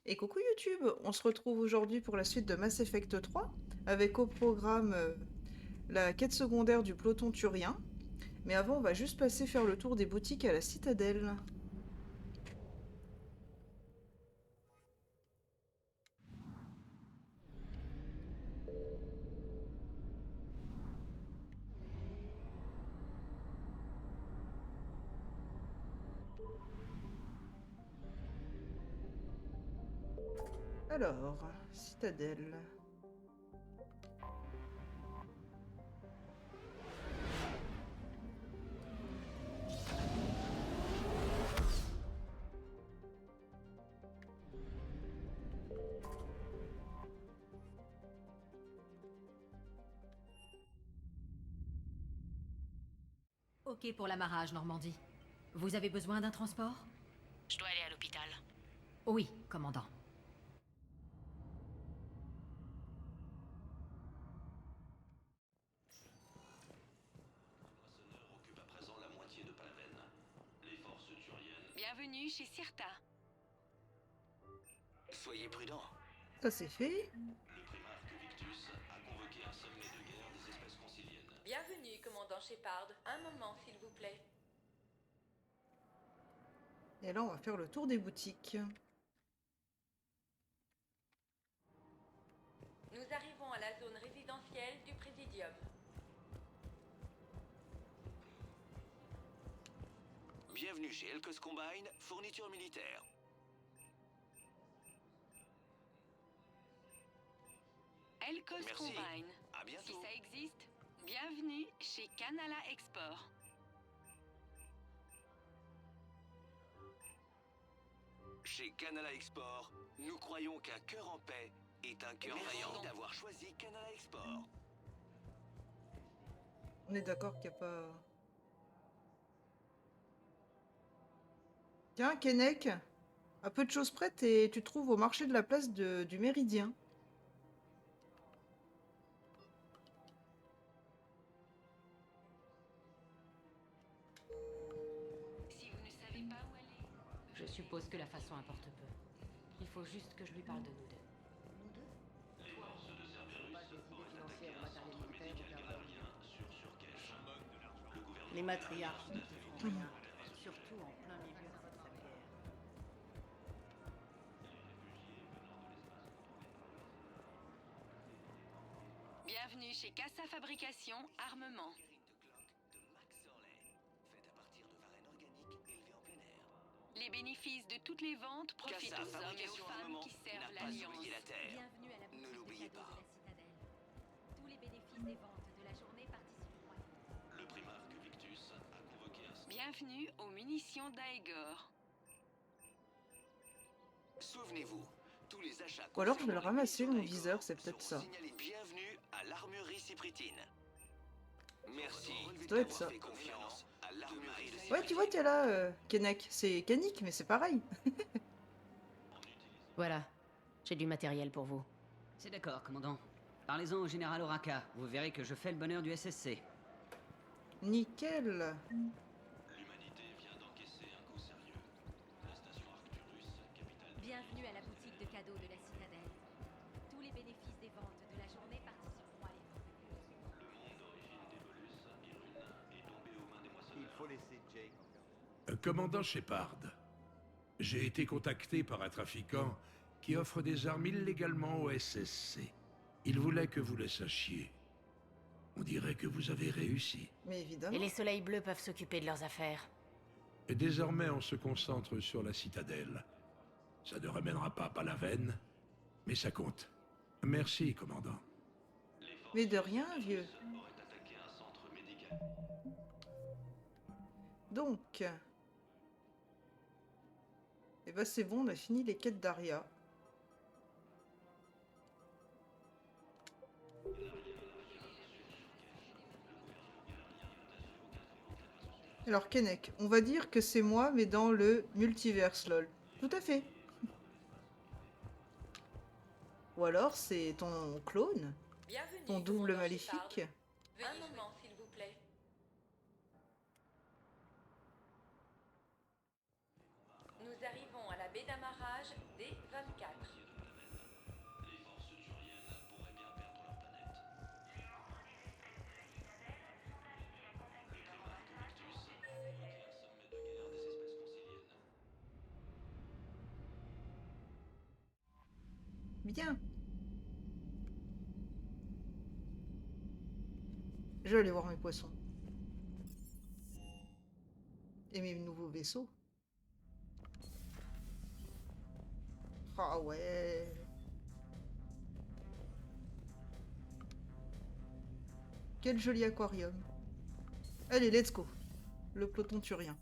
Et coucou YouTube, on se retrouve aujourd'hui pour la suite de Mass Effect 3, avec au programme la quête secondaire du peloton turien. Mais avant, on va juste passer faire le tour des boutiques à la citadelle. Alors, citadelle. Ok pour l'amarrage, Normandie. Vous avez besoin d'un transport? Je dois aller à l'hôpital. Oui, commandant. Moissonneur occupe à présent la moitié de Palaven. Les forces turiennes. Bienvenue chez Cirta. Soyez prudents. Ça c'est fait. Le primarque Victus a convoqué un sommet de guerre des espèces conciliennes. Bienvenue, commandant Shepard. Un moment, s'il vous plaît. Et là, on va faire le tour des boutiques. Nous arrivons à la zone résidentielle du Présidium. Bienvenue chez Elcos Combine, fourniture militaire. Elcos Merci. Combine. À bientôt. Si ça existe, bienvenue chez Canala Export. Chez Canala Export, nous croyons qu'un cœur en paix est un cœur vaillant. D'avoir choisi Canala Export. On est d'accord qu'il n'y a pas... Tiens, Kennec, à peu de choses près, tu te trouves au marché de la place du Méridien. Si vous ne savez pas où aller, Je suppose que la façon importe peu. Il faut juste que je lui parle de nous deux. Nous deux? Les forces de Cerberus auraient attaqué un centre médical canadien sur Surcache. Le gouvernement Les matriarches ne te impérialiste font rien, surtout en plein milieu de cette guerre. bienvenue chez Cassa Fabrication Armement. de cloque de Max Orley, faite à partir de varenne organique élevée en plein air. Les bénéfices de toutes les ventes profitent Cassa aux hommes et aux Fabrication femmes Armement qui servent n'a pas l'Alliance. oublié la terre. Bienvenue à la boutique Ne de l'oubliez cadeaux pas. de la citadelle. Tous les bénéfices des ventes de la journée participeront à l'effort. Le primarque Victus a convoqué un... Bienvenue aux munitions d'Aegor. Souvenez-vous, tous les achats Ou alors je vais le concernant les ramasser, munitions mon d'Aegor viseur, c'est peut-être seront ça. signalés bienvenue à l'armurerie Cypritine. Merci Ça doit être ça. d'avoir fait confiance à l'armurerie de Ouais, tu vois, t'es là, Kennec. C'est Canic, mais c'est pareil. Voilà. J'ai du matériel pour vous. C'est d'accord, commandant. Parlez-en au général Oraka. Vous verrez que je fais le bonheur du SSC. Nickel. L'humanité vient d'encaisser un coup sérieux. La station Arcturus, capitale de... Bienvenue à la boutique de cadeaux de la citadelle. Tous les bénéfices des ventes de la journée participeront à l'effort. Le monde d'origine d'Evolus, Irune, est tombé aux mains des moissonneurs. Il faut laisser Jake en garde. Commandant Shepard, j'ai été contacté par un trafiquant qui offre des armes illégalement au SSC. Il voulait que vous le sachiez. On dirait que vous avez réussi. Mais Et évidemment. les soleils bleus peuvent s'occuper de leurs affaires. Et désormais, on se concentre sur la citadelle. Ça ne ramènera pas Palaven, mais ça compte. Merci, commandant. Les forces Mais de rien, vieux. auraient attaqué un centre médical. Donc... Eh ben c'est bon, on a fini les quêtes d'Aria. Alors Kennec, on va dire que c'est moi, mais dans le multiverse, lol. Tout à fait. Ou alors c'est ton clone, Bienvenue, ton double commandant maléfique. Shepard. Un moment, s'il vous plaît. Nous arrivons à la baie d'amarrage D24. Bien. Je vais aller voir mes poissons. Et mes nouveaux vaisseaux. Ah ouais. Quel joli aquarium. Allez, let's go. Le peloton turien.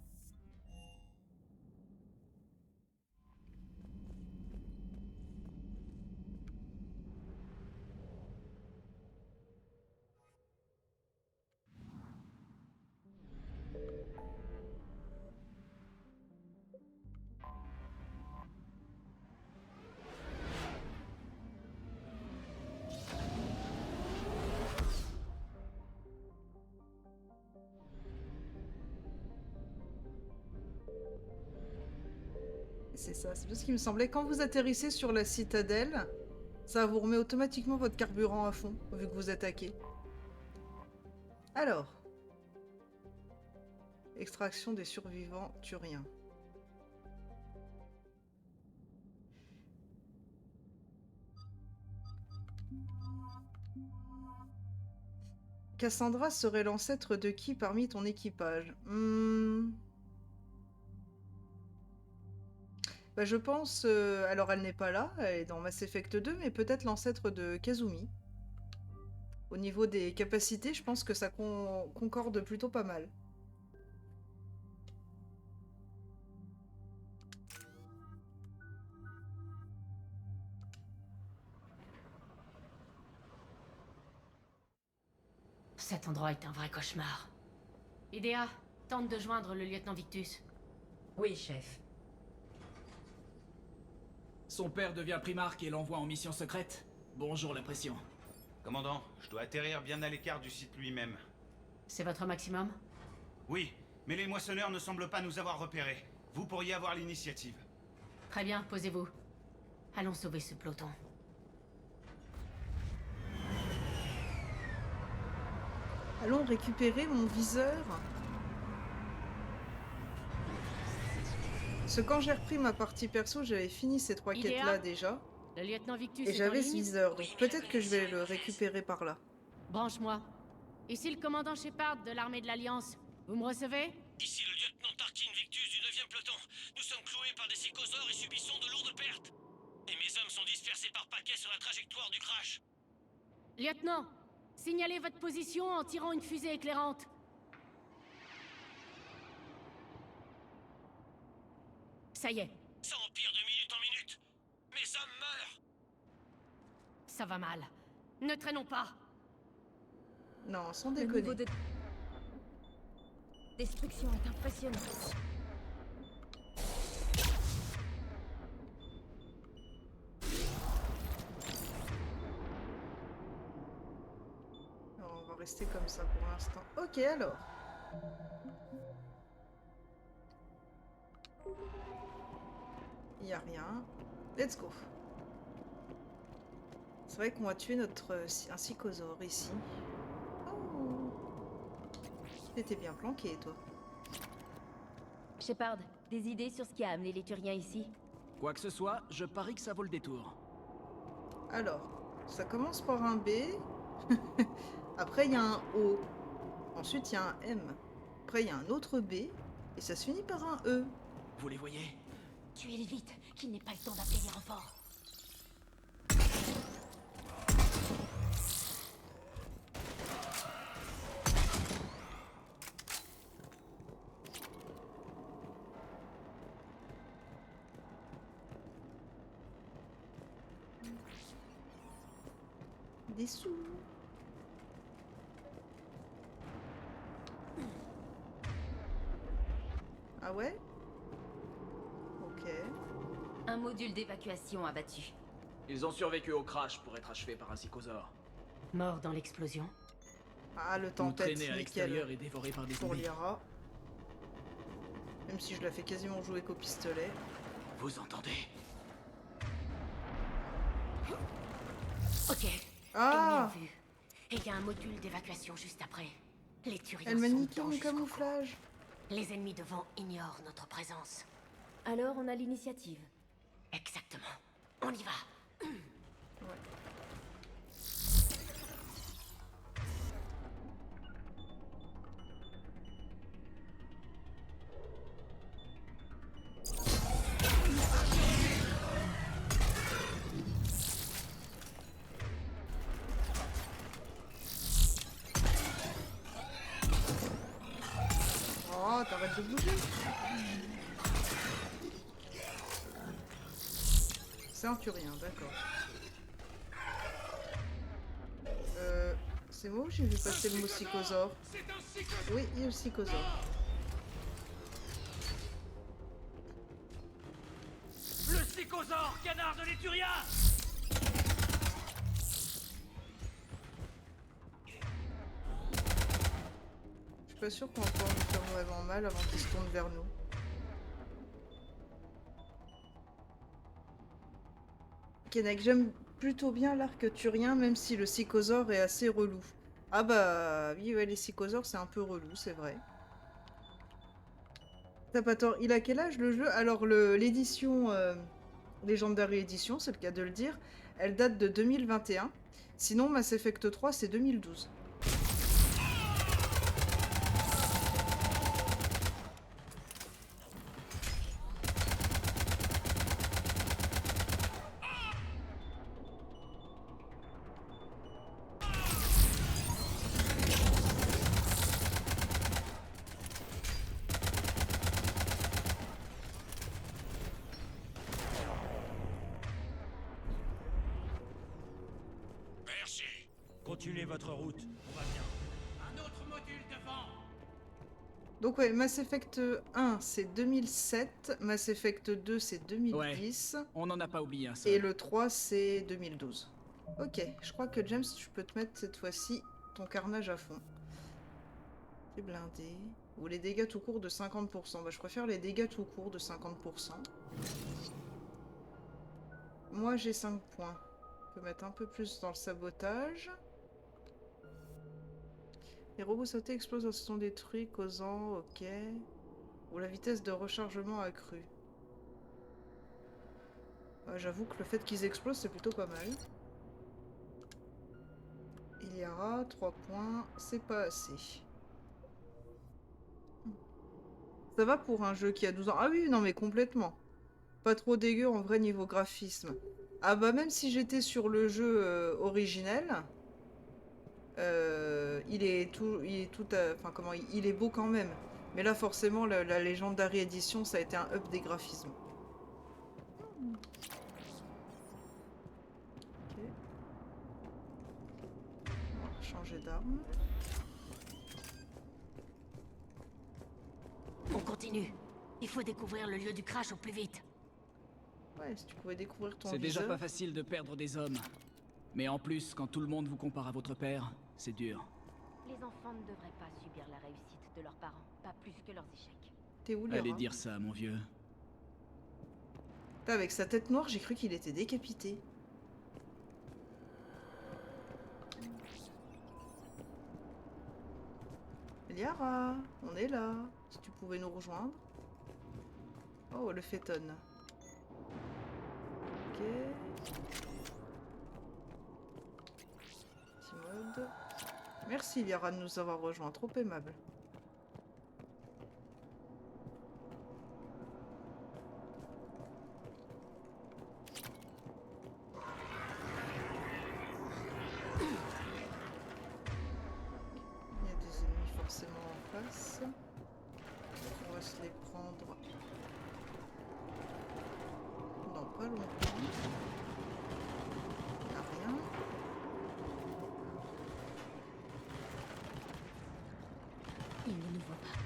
C'est ça, c'est ce qui me semblait. Quand vous atterrissez sur la citadelle, ça vous remet automatiquement votre carburant à fond, vu que vous attaquez. Alors. Extraction des survivants turiens. Cassandra serait l'ancêtre de qui parmi ton équipage? Bah, je pense... alors, elle n'est pas là, elle est dans Mass Effect 2, mais peut-être l'ancêtre de Kazumi. Au niveau des capacités, je pense que ça concorde plutôt pas mal. Cet endroit est un vrai cauchemar. Idea, tente de joindre le lieutenant Victus. Oui, chef. Son père devient primarque et l'envoie en mission secrète. Bonjour la pression. Commandant, je dois atterrir bien à l'écart du site lui-même. C'est votre maximum? Oui, mais les moissonneurs ne semblent pas nous avoir repérés. Vous pourriez avoir l'initiative. Très bien, posez-vous. Allons sauver ce peloton. Allons récupérer mon viseur. Parce que quand j'ai repris ma partie perso, j'avais fini ces 3 Idea, quêtes-là déjà. Le lieutenant Victus Et est en j'avais ce ligne. viseur, donc peut-être que je vais le récupérer par là. Branche-moi. Ici le commandant Shepard de l'armée de l'Alliance. Vous me recevez? Ici le lieutenant Tarkin Victus du 9e peloton. Nous sommes cloués par des psychosaures et subissons de lourdes pertes. Et mes hommes sont dispersés par paquets sur la trajectoire du crash. Lieutenant, signalez votre position en tirant une fusée éclairante. Ça y est, Ça empire de minute en minute. Mes hommes meurent. ça va mal. Ne traînons pas. Non, sans Le déconner. niveau de destruction est impressionnant. Alors, on va rester comme ça pour l'instant. Ok, alors. Il n'y a rien. Let's go. C'est vrai qu'on va tuer un psychosaure ici. Oh. T'étais bien planqué, toi. Shepard, des idées sur ce qui a amené les Turiens ici? Quoi que ce soit, je parie que ça vaut le détour. Alors, ça commence par un B. Après, il y a un O. Ensuite, il y a un M. Après, il y a un autre B. Et ça se finit par un E. Vous les voyez? Tuez-les vite, qu'il n'ait pas le temps d'appeler les renforts. Des sous. Ah ouais? Ok. Un module d'évacuation abattu. Ils ont survécu au crash pour être achevés par un psychosaure. Mort dans l'explosion. Ah, le Ou tempête, traînés à l'extérieur et dévorés par des pour zombies. Liara. Même si je la fais quasiment jouer qu'au pistolet. Vous entendez? Ok. Ah! Ennemi en vue. Et il y a un module d'évacuation juste après. Les Turiens Elle m'a sont niqué dedans mon jusqu'au cou. camouflage. Les ennemis devant ignorent notre présence. Alors on a l'initiative. Exactement. On y va. de bouger. C'est un turien, d'accord. C'est moi où j'ai vu passer le mot psychosaure? Oui, il y a le psychosaure. Le psychosaure, canard de l'éturia! Je suis pas sûre qu'on va pouvoir lui faire vraiment mal avant qu'il se tourne vers nous. Kenek, j'aime plutôt bien l'arc turien, même si le psychosaure est assez relou. Ah bah oui, ouais, les psychosaures c'est un peu relou, c'est vrai. T'as pas tort. Il a quel âge le jeu? Alors l'édition Legendary Edition, c'est le cas de le dire, elle date de 2021. Sinon Mass Effect 3 c'est 2012. Merci. Continuez votre route, on va bien. Un autre module devant. Donc ouais, Mass Effect 1 c'est 2007, Mass Effect 2 c'est 2010, On n'en a pas oublié un seul. et le 3 c'est 2012. Ok, je crois que James, tu peux te mettre cette fois-ci ton carnage à fond. C'est blindé. Ou les dégâts tout court de 50%. Bah je préfère les dégâts tout court de 50%. Moi j'ai 5 points. On peut mettre un peu plus dans le sabotage. Les robots sautés explosent lorsqu'ils sont détruits, causant, ok. Ou la vitesse de rechargement accrue. J'avoue que le fait qu'ils explosent, c'est plutôt pas mal. Il y aura 3 points, c'est pas assez. Ça va pour un jeu qui a 12 ans. Ah oui, non mais complètement. Pas trop dégueu en vrai niveau graphisme. Ah bah même si j'étais sur le jeu originel... il est beau quand même. Mais là, forcément, la Legendary Edition, ça a été un up des graphismes. Ok. On va changer d'arme. On continue. Il faut découvrir le lieu du crash au plus vite. Ouais, si tu pouvais découvrir ton C'est déjà viseur. pas facile de perdre des hommes. Mais en plus, quand tout le monde vous compare à votre père, c'est dur. Les enfants ne devraient pas subir la réussite de leurs parents, pas plus que leurs échecs. T'es où, Liara? Allez dire ça, mon vieux. Putain, avec sa tête noire, j'ai cru qu'il était décapité. Liara, on est là. Si tu pouvais nous rejoindre. Oh, le fétonne. Ok. Petit mode. Merci Liara de nous avoir rejoints, trop aimable. Il y a des ennemis forcément en face. On va se les prendre dans pas longtemps. Il n'y a rien. Il ne nous voit pas.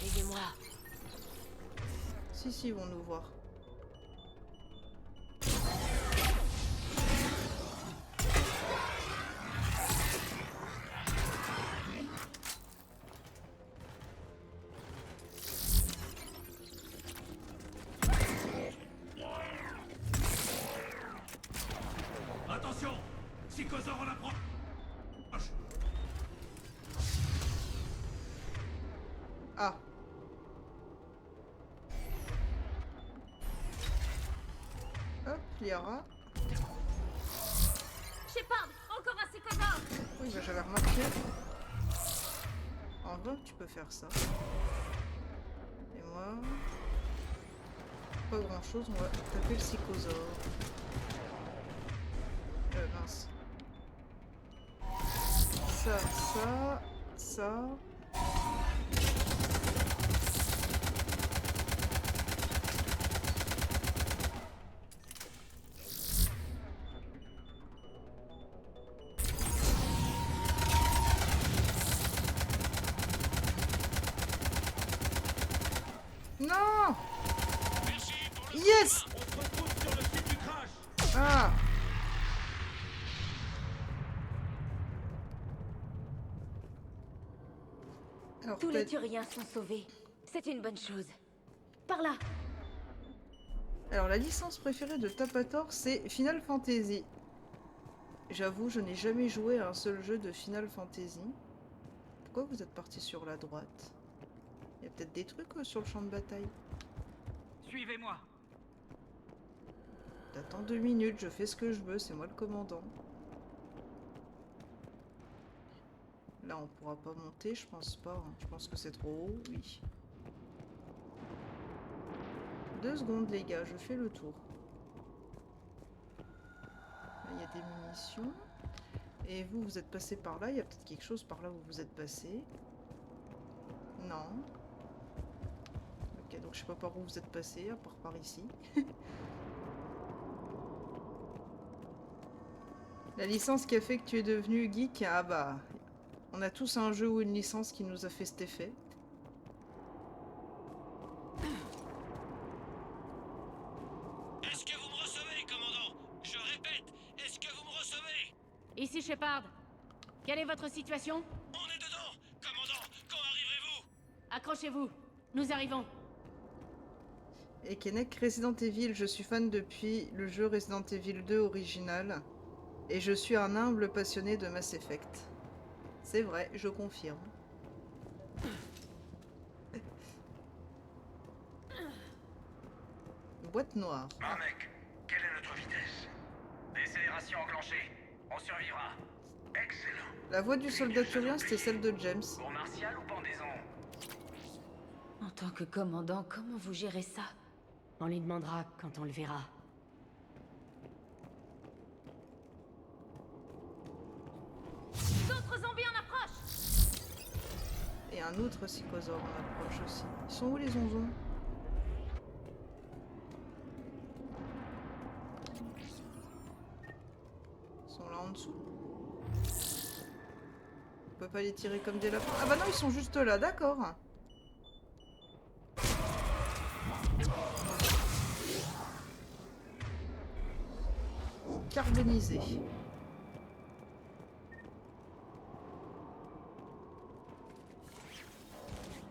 Aidez-moi. Si, ils vont nous voir. Attention! Psychosaure en approche! Ah. Hop, Liara. Shepard, encore un psychosaure! Oui, bah, j'avais remarqué. En vrai, tu peux faire ça. Et moi... Pas grand chose, on va taper le psychosaure. Mince. Ça. Ah! Alors, Tous les Turiens sont sauvés. C'est une bonne chose. Par là. Alors, la licence préférée de Tapator, c'est Final Fantasy. J'avoue, je n'ai jamais joué à un seul jeu de Final Fantasy. Pourquoi vous êtes parti sur la droite? Il y a peut-être des trucs sur le champ de bataille. Suivez-moi. T'attends 2 minutes, je fais ce que je veux, c'est moi le commandant. Là, on pourra pas monter, je pense pas. Hein. Je pense que c'est trop haut, oui. 2 secondes, les gars, je fais le tour. Là, il y a des munitions. Et vous, vous êtes passé par là. Il y a peut-être quelque chose par là où vous êtes passé. Non. Ok, donc je sais pas par où vous êtes passé, à part par ici. La licence qui a fait que tu es devenu geek, ah bah... On a tous un jeu ou une licence qui nous a fait cet effet. Est-ce que vous me recevez, commandant? Je répète, est-ce que vous me recevez? Ici Shepard. Quelle est votre situation? On est dedans! Commandant, quand arriverez-vous? Accrochez-vous. Nous arrivons. Et Kennec, Resident Evil, je suis fan depuis le jeu Resident Evil 2 original. Et je suis un humble passionné de Mass Effect. C'est vrai, je confirme. Boîte noire. Ah mec, quelle est notre vitesse? Décélération enclenchée. On survivra. Excellent. La voix du soldat turien, c'était celle de James. Pour Martial ou pendaison? En tant que commandant, comment vous gérez ça? On lui demandera quand on le verra. D'autres zombies en approche! Et un autre psychosaure en approche aussi. Ils sont où les onzons? Ils sont là en dessous. On peut pas les tirer comme des lapins. Ah bah non, ils sont juste là, d'accord. Carbonisé.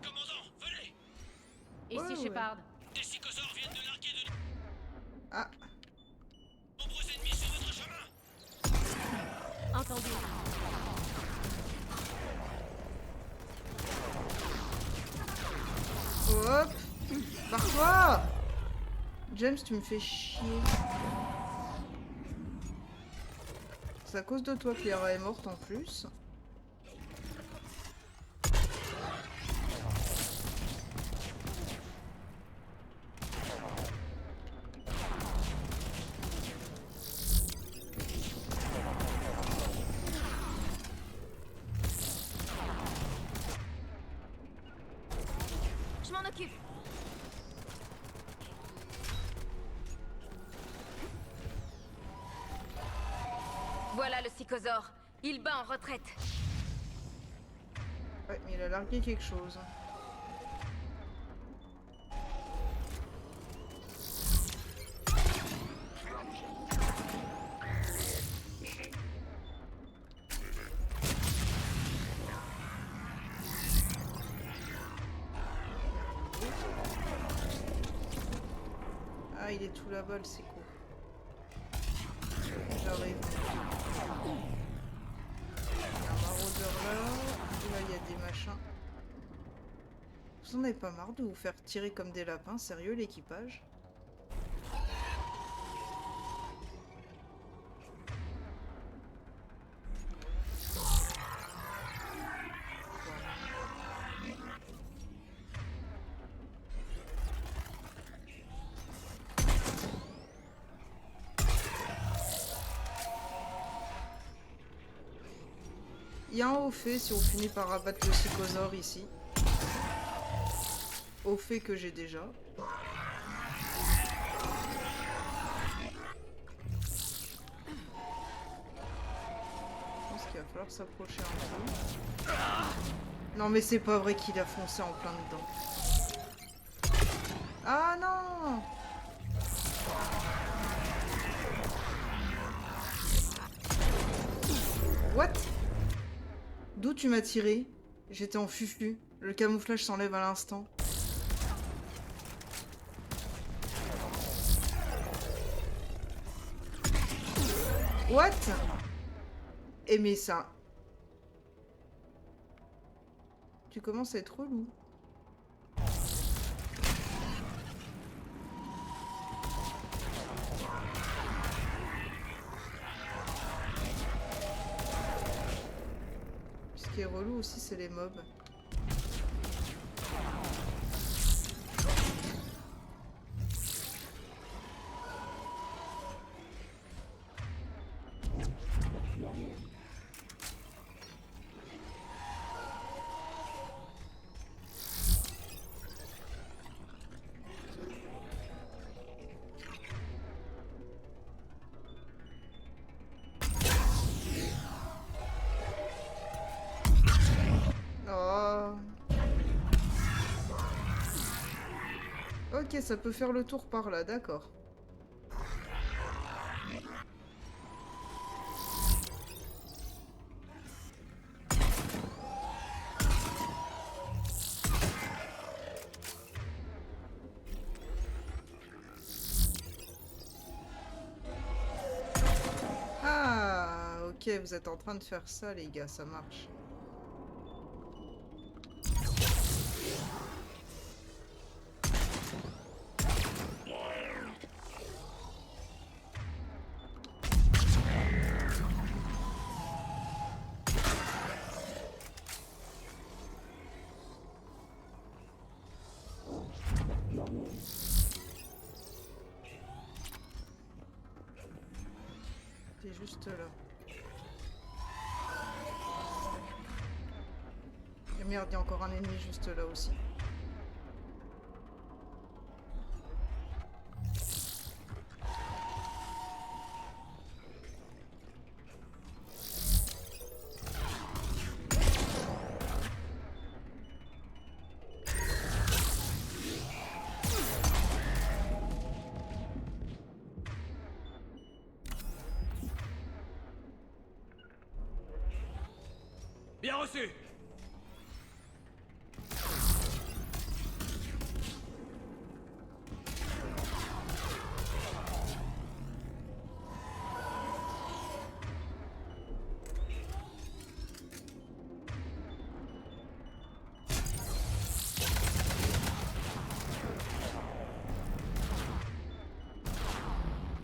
Commandant, venez! Ici Ouais. Shepard. Des psychosaures viennent de larguer de Ah, nombreux ennemis sur votre chemin! Entendu. hop. Barre-toi. James, tu me fais chier. C'est à cause de toi que Liara est morte en plus. Je m'en occupe. Voilà le psychosaure. Il bat en retraite. Ouais, mais il a largué quelque chose. Ah, il est tout là-bas, le séco. J'arrive. Il y a un maraudeur là. Là, il y a des machins. Vous en avez pas marre de vous faire tirer comme des lapins? Sérieux, l'équipage? Il y a un haut fait si on finit par abattre le psychosaure ici. Au fait que j'ai déjà. Je pense qu'il va falloir s'approcher un peu. Non mais c'est pas vrai qu'il a foncé en plein dedans. Ah non! What? D'où tu m'as tiré? J'étais en fufu. Le camouflage s'enlève à l'instant. What? Eh mais ça... Tu commences à être relou. Ce qui est relou aussi, c'est les mobs. Oh. Ok, ça peut faire le tour par là, d'accord. Ah, ok, vous êtes en train de faire ça, les gars, ça marche. T'es juste là. Et merde, il y a encore un ennemi juste là aussi. Bien reçu.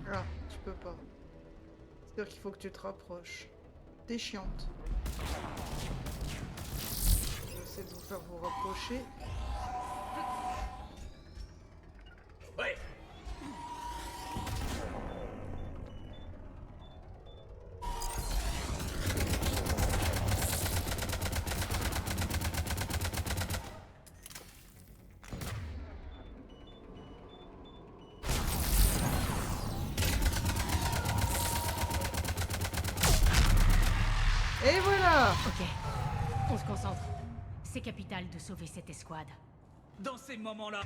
Ah, tu peux pas. C'est-à-dire qu'il faut que tu te rapproches. T'es chiante. J'essaie de vous faire vous rapprocher. Ouais. Et voilà! Ok, on se concentre. C'est capital de sauver cette escouade. Dans ces moments-là,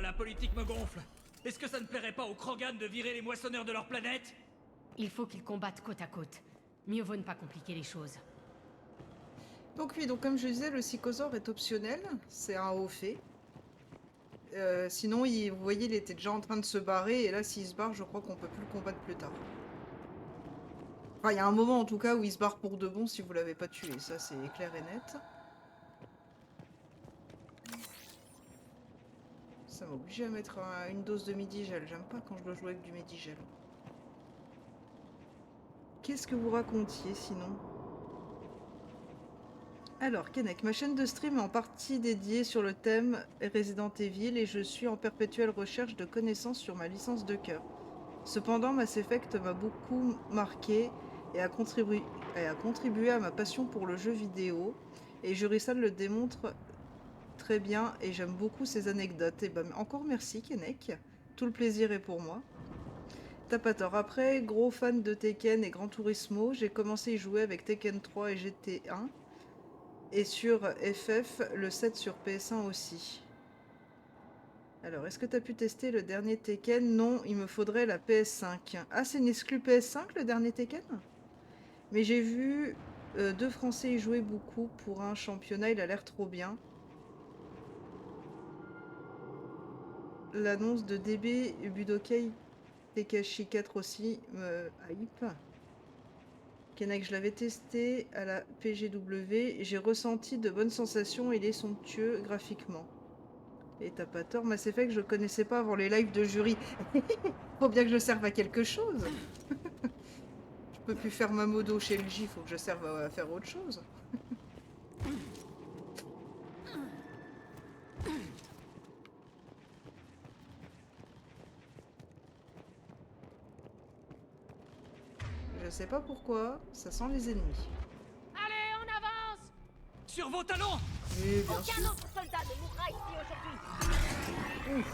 la politique me gonfle. Est-ce que ça ne plairait pas aux Krogan de virer les moissonneurs de leur planète? Il faut qu'ils combattent côte à côte. Mieux vaut ne pas compliquer les choses. Donc oui, donc comme je disais, le psychosaure est optionnel. C'est un haut fait. Sinon, vous voyez, il était déjà en train de se barrer. Et là, s'il se barre, je crois qu'on peut plus le combattre plus tard. Enfin, il y a un moment en tout cas où il se barre pour de bon si vous l'avez pas tué. Ça, c'est clair et net. Ça m'a obligé à mettre une dose de Medigel. J'aime pas quand je dois jouer avec du Medigel. Qu'est-ce que vous racontiez sinon? Alors, Kennec, ma chaîne de stream est en partie dédiée sur le thème Resident Evil et je suis en perpétuelle recherche de connaissances sur ma licence de cœur. Cependant, Mass Effect m'a beaucoup marqué et a contribué à ma passion pour le jeu vidéo. Et Jurisan le démontre très bien et j'aime beaucoup ses anecdotes. Et ben, encore merci, Kennec. Tout le plaisir est pour moi. T'as pas tort. Après, gros fan de Tekken et Gran Turismo, j'ai commencé à y jouer avec Tekken 3 et GT1. Et sur FF, le 7 sur PS1 aussi. Alors, est-ce que tu as pu tester le dernier Tekken? Non, il me faudrait la PS5. Ah, c'est une exclu PS5, le dernier Tekken? Mais j'ai vu deux Français y jouer beaucoup pour un championnat, il a l'air trop bien. L'annonce de DB Budokai Tekashi 4 aussi me hype. Kenek, je l'avais testé à la PGW, j'ai ressenti de bonnes sensations, il est somptueux graphiquement. Et t'as pas tort, Mass Effect, je connaissais pas avant les lives de jury. Faut bien que je serve à quelque chose. Je peux plus faire ma modo chez LG, faut que je serve à faire autre chose. Je sais pas pourquoi, ça sent les ennemis. Allez, on avance! Sur vos talons! Oui, bien Aucun sûr. autre soldat ne mourra ici aujourd'hui.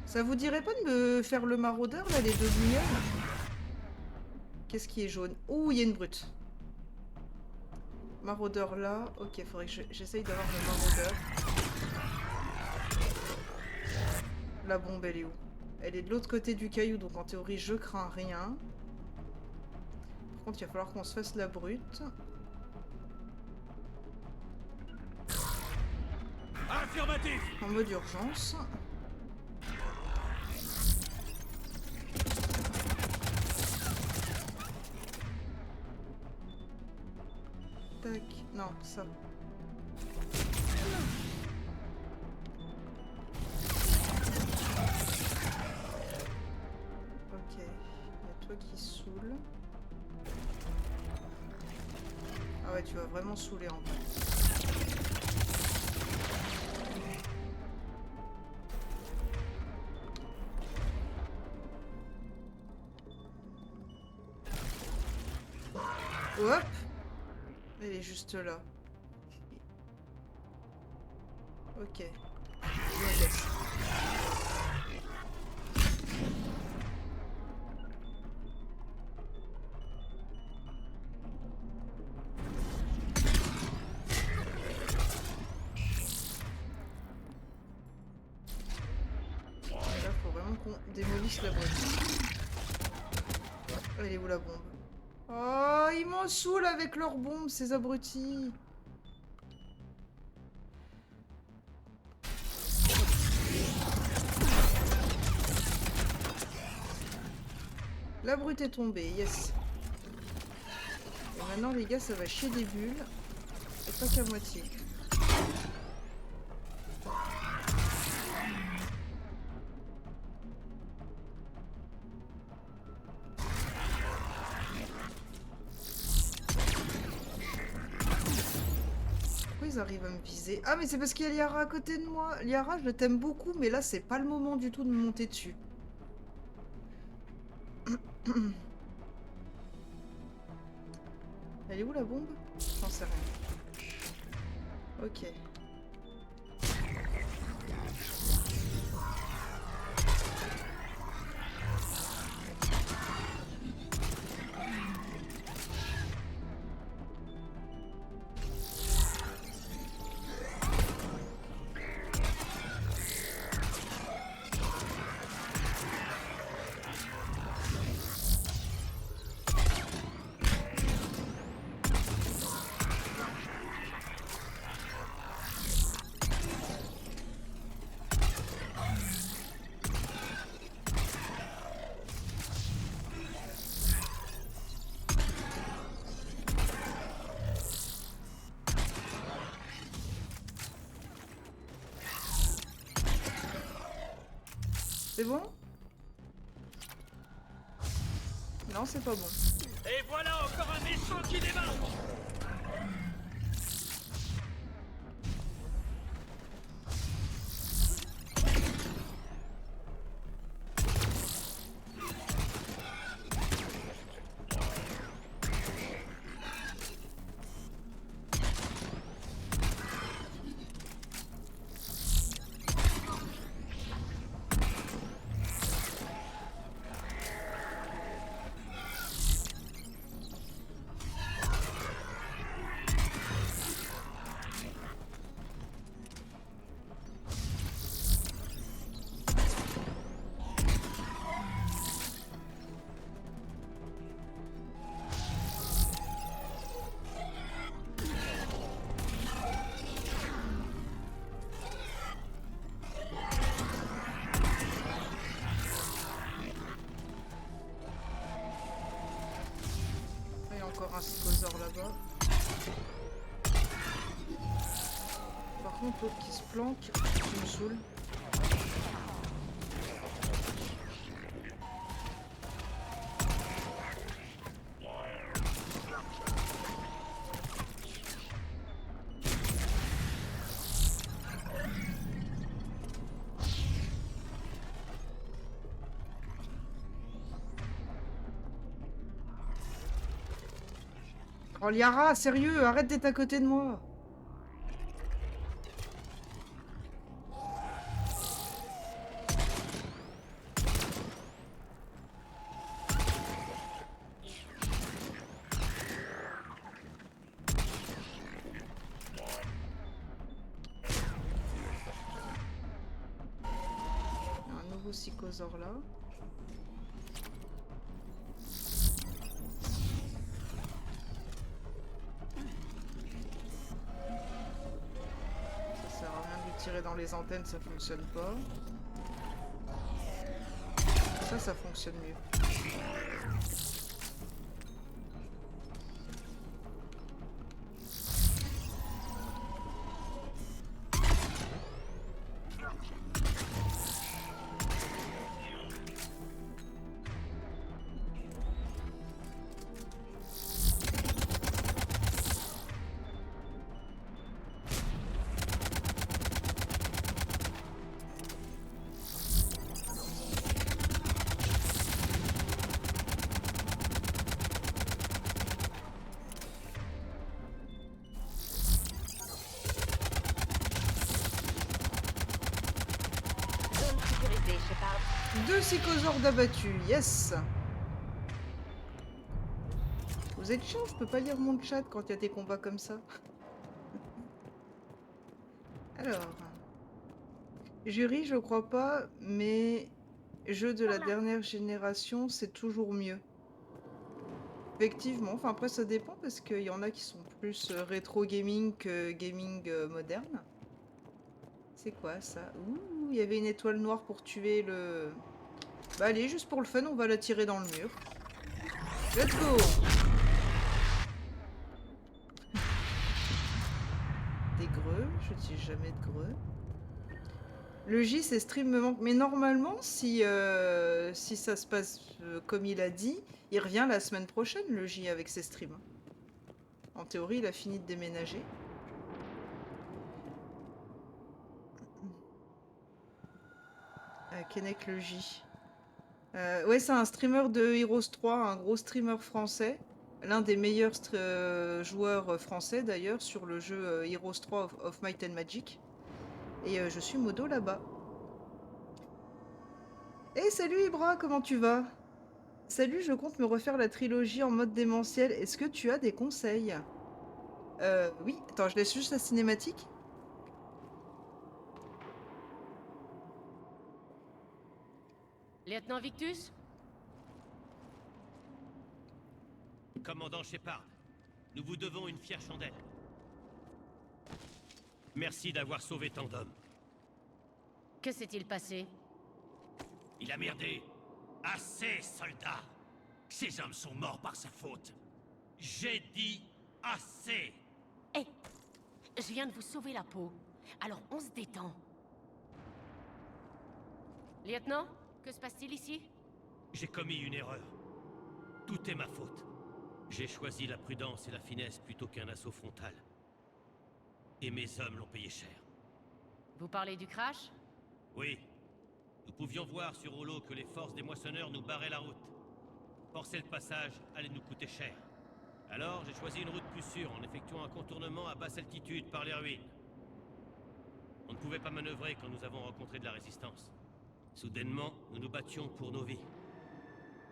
Ça vous dirait pas de me faire le maraudeur, là, les deux guignols? Qu'est-ce qui est jaune? Ouh, il y a une brute. Maraudeur là. Ok, faudrait que j'essaye d'avoir le maraudeur. La bombe, elle est où? Elle est de l'autre côté du caillou, donc en théorie, je crains rien. Par contre, il va falloir qu'on se fasse la brute. Affirmatif! En mode urgence. Tac. Non, ça. Ok. Il y a toi qui saoule. Ah ouais, tu vas vraiment saouler en fait. Hop! Elle est juste là. Ok. Je me laisse. Et là, faut vraiment qu'on démolisse la boîte. Elle est où la bombe? Oh, ils m'en saoulent avec leurs bombes, ces abrutis. La brute est tombée, yes. Et maintenant, les gars, ça va chier des bulles. Et pas qu'à moitié. Ils arrivent à me viser. Ah mais c'est parce qu'il y a Liara à côté de moi. Liara, je t'aime beaucoup, mais là c'est pas le moment du tout de me monter dessus. Elle est où la bombe? J'en sais rien. Ok. C'est bon? Non, c'est pas bon. Et voilà encore un méchant qui démarre! là-bas. Par contre, l'autre qui se planque, il me saoule. Oh Liara, sérieux, arrête d'être à côté de moi. Il y a un nouveau psychosaure là. Tirer dans les antennes, ça fonctionne pas. Ça fonctionne mieux. Deux psychosaures d'abattus, yes. Vous êtes chiant, je peux pas lire mon chat quand il y a des combats comme ça. Alors... Jury, je crois pas, mais... Jeux de la dernière génération, c'est toujours mieux. Effectivement, enfin après ça dépend parce qu'il y en a qui sont plus rétro gaming que gaming moderne. C'est quoi ça? Ouh, il y avait une étoile noire pour tuer le... Bah allez, juste pour le fun, on va la tirer dans le mur. Let's go! Des greux, je n'utilise jamais de greux. Le J, c'est stream me manque. Mais normalement, si ça se passe comme il a dit, il revient la semaine prochaine, le J, avec ses streams. En théorie, il a fini de déménager. Kennec le J. Ouais, c'est un streamer de Heroes 3, un gros streamer français. L'un des meilleurs joueurs français d'ailleurs sur le jeu Heroes 3 of Might and Magic. Et je suis modo là-bas. Hey, salut Ibra, comment tu vas? Salut, je compte me refaire la trilogie en mode démentiel. Est-ce que tu as des conseils? Oui, attends, je laisse juste la cinématique. Lieutenant Victus? Commandant Shepard, nous vous devons une fière chandelle. Merci d'avoir sauvé tant d'hommes. Que s'est-il passé? Il a merdé. Assez, soldats. Ces hommes sont morts par sa faute. J'ai dit assez. Hé, je viens de vous sauver la peau. Alors on se détend. Lieutenant, que se passe-t-il ici? J'ai commis une erreur. Tout est ma faute. J'ai choisi la prudence et la finesse plutôt qu'un assaut frontal. Et mes hommes l'ont payé cher. Vous parlez du crash? Oui. Nous pouvions voir sur Holo que les forces des moissonneurs nous barraient la route. Forcer le passage allait nous coûter cher. Alors j'ai choisi une route plus sûre en effectuant un contournement à basse altitude par les ruines. On ne pouvait pas manœuvrer quand nous avons rencontré de la résistance. Soudainement, nous nous battions pour nos vies.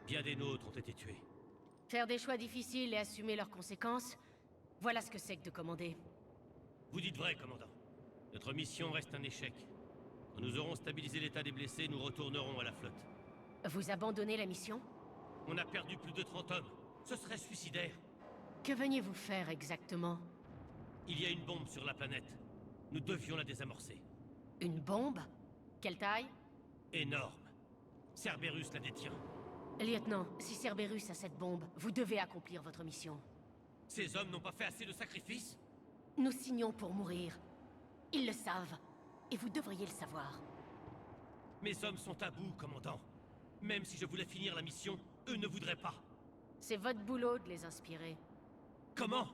Bien des nôtres ont été tués. Faire des choix difficiles et assumer leurs conséquences, voilà ce que c'est que de commander. Vous dites vrai, commandant. Notre mission reste un échec. Quand nous aurons stabilisé l'état des blessés, nous retournerons à la flotte. Vous abandonnez la mission? On a perdu plus de 30 hommes. Ce serait suicidaire. Que veniez-vous faire exactement? Il y a une bombe sur la planète. Nous devions la désamorcer. Une bombe? Quelle taille? Énorme. Cerberus la détient. Lieutenant, si Cerberus a cette bombe, vous devez accomplir votre mission. Ces hommes n'ont pas fait assez de sacrifices? Nous signons pour mourir. Ils le savent. Et vous devriez le savoir. Mes hommes sont à bout, commandant. Même si je voulais finir la mission, eux ne voudraient pas. C'est votre boulot de les inspirer. Comment?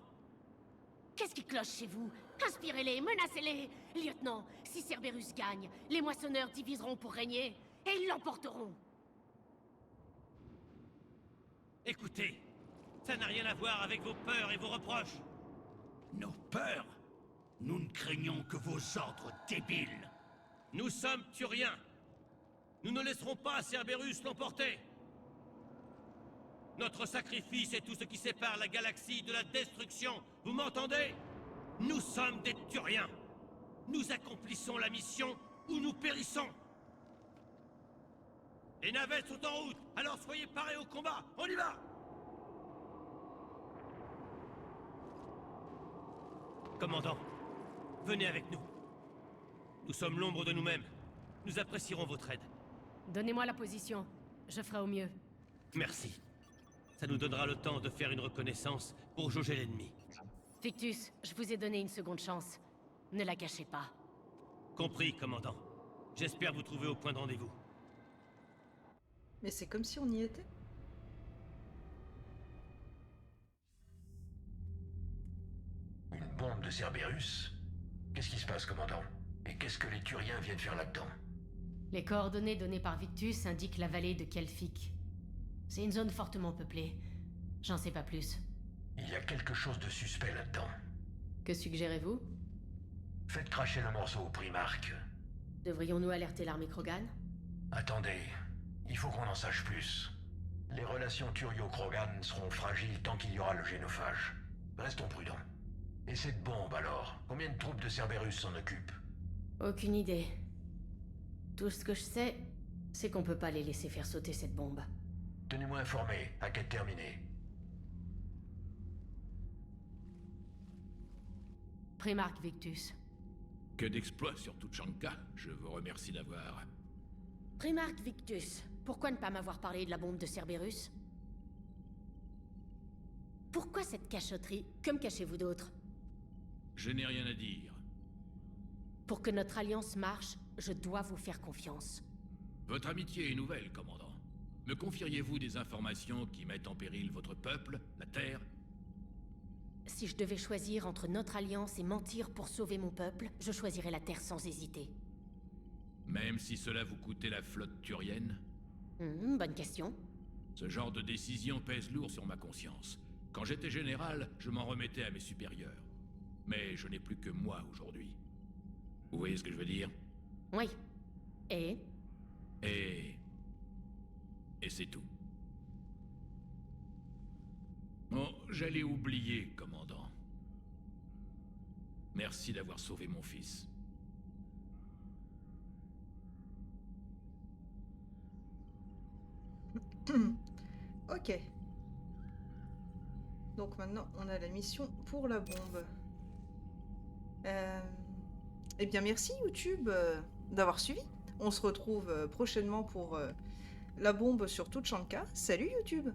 Qu'est-ce qui cloche chez vous? Inspirez-les, menacez-les! Lieutenant, si Cerberus gagne, les moissonneurs diviseront pour régner, et ils l'emporteront! Écoutez, ça n'a rien à voir avec vos peurs et vos reproches. Nos peurs? Nous ne craignons que vos ordres débiles. Nous sommes Turiens. Nous ne laisserons pas Cerberus l'emporter. Notre sacrifice est tout ce qui sépare la galaxie de la destruction. Vous m'entendez? Nous sommes des Turiens. Nous accomplissons la mission ou nous périssons. Les navettes sont en route, alors soyez parés au combat. On y va! Commandant, venez avec nous. Nous sommes l'ombre de nous-mêmes. Nous apprécierons votre aide. Donnez-moi la position. Je ferai au mieux. Merci. Ça nous donnera le temps de faire une reconnaissance pour jauger l'ennemi. Victus, je vous ai donné une seconde chance. Ne la gâchez pas. Compris, commandant. J'espère vous trouver au point de rendez-vous. Mais c'est comme si on y était. Une bombe de Cerberus? Qu'est-ce qui se passe, commandant? Et qu'est-ce que les Turiens viennent faire là-dedans? Les coordonnées données par Victus indiquent la vallée de Kelphic. C'est une zone fortement peuplée. J'en sais pas plus. Il y a quelque chose de suspect là-dedans. Que suggérez-vous? Faites cracher le morceau au Primarque. Devrions-nous alerter l'armée Krogan? Attendez, il faut qu'on en sache plus. Les relations Turio-Krogan seront fragiles tant qu'il y aura le génophage. Restons prudents. Et cette bombe alors? Combien de troupes de Cerberus s'en occupent? Aucune idée. Tout ce que je sais, c'est qu'on peut pas les laisser faire sauter cette bombe. Tenez-moi informé, à quête terminée. Primarque Victus. Que d'exploits sur Tuchanka. Je vous remercie d'avoir... Primarque Victus, pourquoi ne pas m'avoir parlé de la bombe de Cerberus? Pourquoi cette cachotterie? Que me cachez-vous d'autre? Je n'ai rien à dire. Pour que notre alliance marche, je dois vous faire confiance. Votre amitié est nouvelle, commandant. Me confieriez-vous des informations qui mettent en péril votre peuple, la Terre? Si je devais choisir entre notre alliance et mentir pour sauver mon peuple, je choisirais la Terre sans hésiter. Même si cela vous coûtait la flotte turienne? Bonne question. Ce genre de décision pèse lourd sur ma conscience. Quand j'étais général, je m'en remettais à mes supérieurs. Mais je n'ai plus que moi aujourd'hui. Vous voyez ce que je veux dire? Oui. Et c'est tout. Bon, j'allais oublier, commandant. Merci d'avoir sauvé mon fils. Ok. Donc maintenant, on a la mission pour la bombe. Eh bien, merci YouTube d'avoir suivi. On se retrouve prochainement pour la bombe sur Tuchanka. Salut YouTube!